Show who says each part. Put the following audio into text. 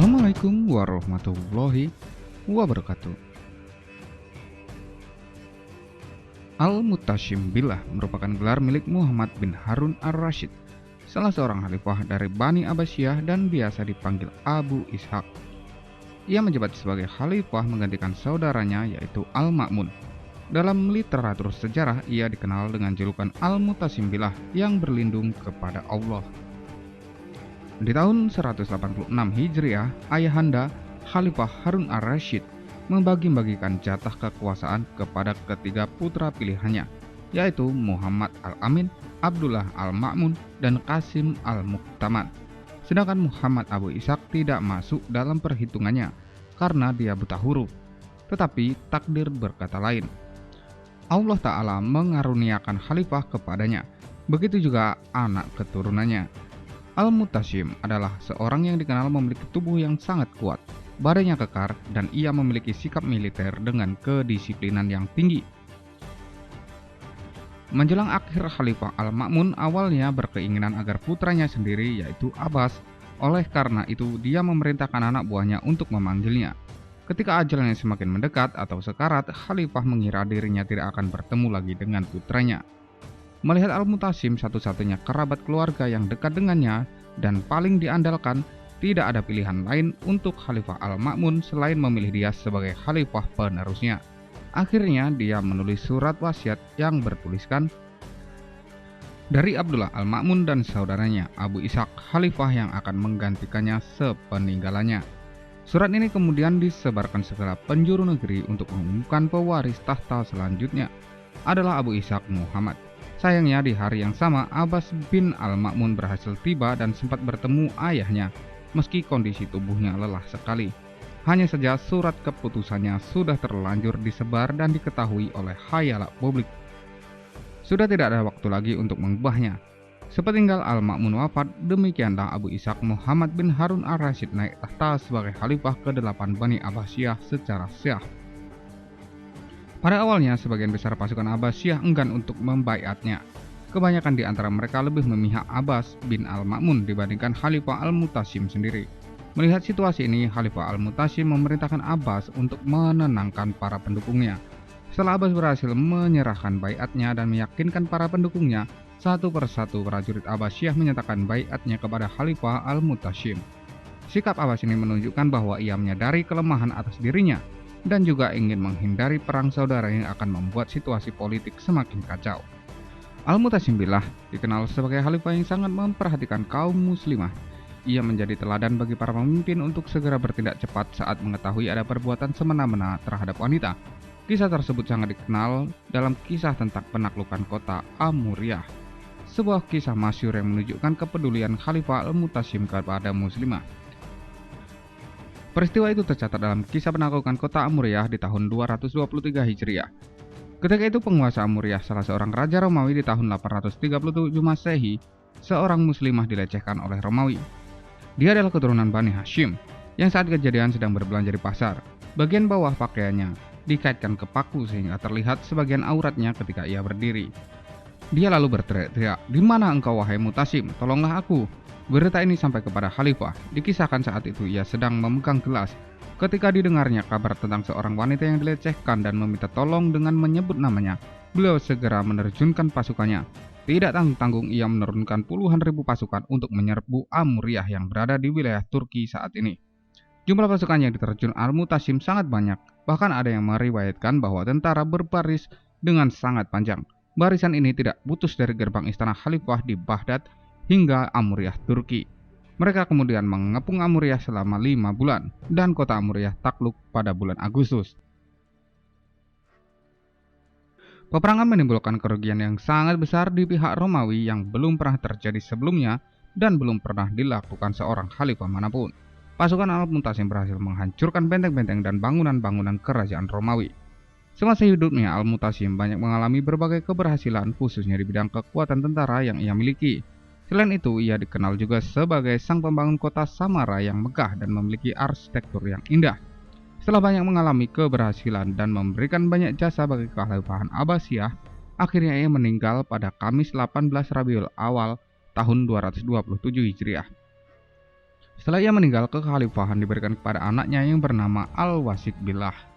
Speaker 1: Assalamualaikum warahmatullahi wabarakatuh. Al-Mutasyim Billah merupakan gelar milik Muhammad bin Harun ar-Rasyid, salah seorang khalifah dari Bani Abbasiyah dan biasa dipanggil Abu Ishaq. Ia menjabat sebagai khalifah menggantikan saudaranya yaitu Al-Ma'mun. Dalam literatur sejarah ia dikenal dengan julukan Al-Mutasyim Billah yang berlindung kepada Allah. Di tahun 186 Hijriah, ayahanda Khalifah Harun ar-Rasyid membagi-bagikan jatah kekuasaan kepada ketiga putra pilihannya, yaitu Muhammad al-Amin, Abdullah al-Ma'mun, dan Qasim al-Muqtaman. Sedangkan Muhammad Abu Ishaq tidak masuk dalam perhitungannya karena dia buta huruf. Tetapi takdir berkata lain. Allah Ta'ala mengaruniakan khalifah kepadanya, begitu juga anak keturunannya. Al-Mutasyim adalah seorang yang dikenal memiliki tubuh yang sangat kuat, badannya kekar, dan ia memiliki sikap militer dengan kedisiplinan yang tinggi. Menjelang akhir Khalifah Al-Ma'mun awalnya berkeinginan agar putranya sendiri yaitu Abbas, oleh karena itu dia memerintahkan anak buahnya untuk memanggilnya. Ketika ajalnya semakin mendekat atau sekarat, Khalifah mengira dirinya tidak akan bertemu lagi dengan putranya. Melihat Al-Mutasyim satu-satunya kerabat keluarga yang dekat dengannya dan paling diandalkan, tidak ada pilihan lain untuk Khalifah Al-Ma'mun selain memilih dia sebagai khalifah penerusnya. Akhirnya dia menulis surat wasiat yang bertuliskan, dari Abdullah Al-Ma'mun dan saudaranya Abu Ishaq, khalifah yang akan menggantikannya sepeninggalannya. Surat ini kemudian disebarkan segala penjuru negeri untuk mengumumkan pewaris tahta selanjutnya adalah Abu Ishaq Muhammad. Sayangnya di hari yang sama Abbas bin Al-Ma'mun berhasil tiba dan sempat bertemu ayahnya meski kondisi tubuhnya lelah sekali. Hanya saja surat keputusannya sudah terlanjur disebar dan diketahui oleh khayalak publik. Sudah tidak ada waktu lagi untuk mengubahnya. Sepeninggal Al-Ma'mun wafat, demikianlah Abu Ishaq Muhammad bin Harun ar-Rasyid naik tahta sebagai khalifah ke-8 Bani Abbasiyah secara syah. Pada awalnya, sebagian besar pasukan Abbasiyah enggan untuk membaiatnya. Kebanyakan di antara mereka lebih memihak Abbas bin Al-Ma'mun dibandingkan Khalifah Al-Mutasyim sendiri. Melihat situasi ini, Khalifah Al-Mutasyim memerintahkan Abbas untuk menenangkan para pendukungnya. Setelah Abbas berhasil menyerahkan baiatnya dan meyakinkan para pendukungnya, satu persatu prajurit Abbasiyah menyatakan baiatnya kepada Khalifah Al-Mutasyim. Sikap Abbas ini menunjukkan bahwa ia menyadari kelemahan atas dirinya dan juga ingin menghindari perang saudara yang akan membuat situasi politik semakin kacau. Al-Mutasyim Billah dikenal sebagai khalifah yang sangat memperhatikan kaum muslimah. Ia menjadi teladan bagi para pemimpin untuk segera bertindak cepat saat mengetahui ada perbuatan semena-mena terhadap wanita. Kisah tersebut sangat dikenal dalam kisah tentang penaklukan kota Amuriyah, sebuah kisah masyhur yang menunjukkan kepedulian Khalifah Al-Mutasyim kepada muslimah. Peristiwa itu tercatat dalam kisah penaklukan kota Amuriyah di tahun 223 Hijriah. Ketika itu penguasa Amuriyah, salah seorang raja Romawi di tahun 837 Masehi, seorang muslimah dilecehkan oleh Romawi. Dia adalah keturunan Bani Hashim, yang saat kejadian sedang berbelanja di pasar. Bagian bawah pakaiannya dikaitkan ke paku sehingga terlihat sebagian auratnya ketika ia berdiri. Dia lalu berteriak, "Di mana engkau wahai Mutasyim? Tolonglah aku." Berita ini sampai kepada khalifah. Dikisahkan saat itu ia sedang memegang gelas ketika didengarnya kabar tentang seorang wanita yang dilecehkan dan meminta tolong dengan menyebut namanya. Beliau segera menerjunkan pasukannya. Tidak tanggung-tanggung ia menurunkan puluhan ribu pasukan untuk menyerbu Amuriyah yang berada di wilayah Turki saat ini. Jumlah pasukan yang diterjun Al-Mutasyim sangat banyak. Bahkan ada yang meriwayatkan bahwa tentara berbaris dengan sangat panjang. Barisan ini tidak putus dari gerbang istana khalifah di Baghdad hingga Amuriyah Turki. Mereka kemudian mengepung Amuriyah selama 5 bulan dan kota Amuriyah takluk pada bulan Agustus. Peperangan menimbulkan kerugian yang sangat besar di pihak Romawi yang belum pernah terjadi sebelumnya dan belum pernah dilakukan seorang khalifah manapun. Pasukan Al-Mutasyim berhasil menghancurkan benteng-benteng dan bangunan-bangunan kerajaan Romawi. Semasa hidupnya, Al-Mutasyim banyak mengalami berbagai keberhasilan khususnya di bidang kekuatan tentara yang ia miliki. Selain itu, ia dikenal juga sebagai sang pembangun kota Samara yang megah dan memiliki arsitektur yang indah. Setelah banyak mengalami keberhasilan dan memberikan banyak jasa bagi kekhalifahan Abbasiyah, akhirnya ia meninggal pada Kamis 18 Rabiul Awal tahun 227 Hijriah. Setelah ia meninggal, kekhalifahan diberikan kepada anaknya yang bernama Al-Wasik Billah.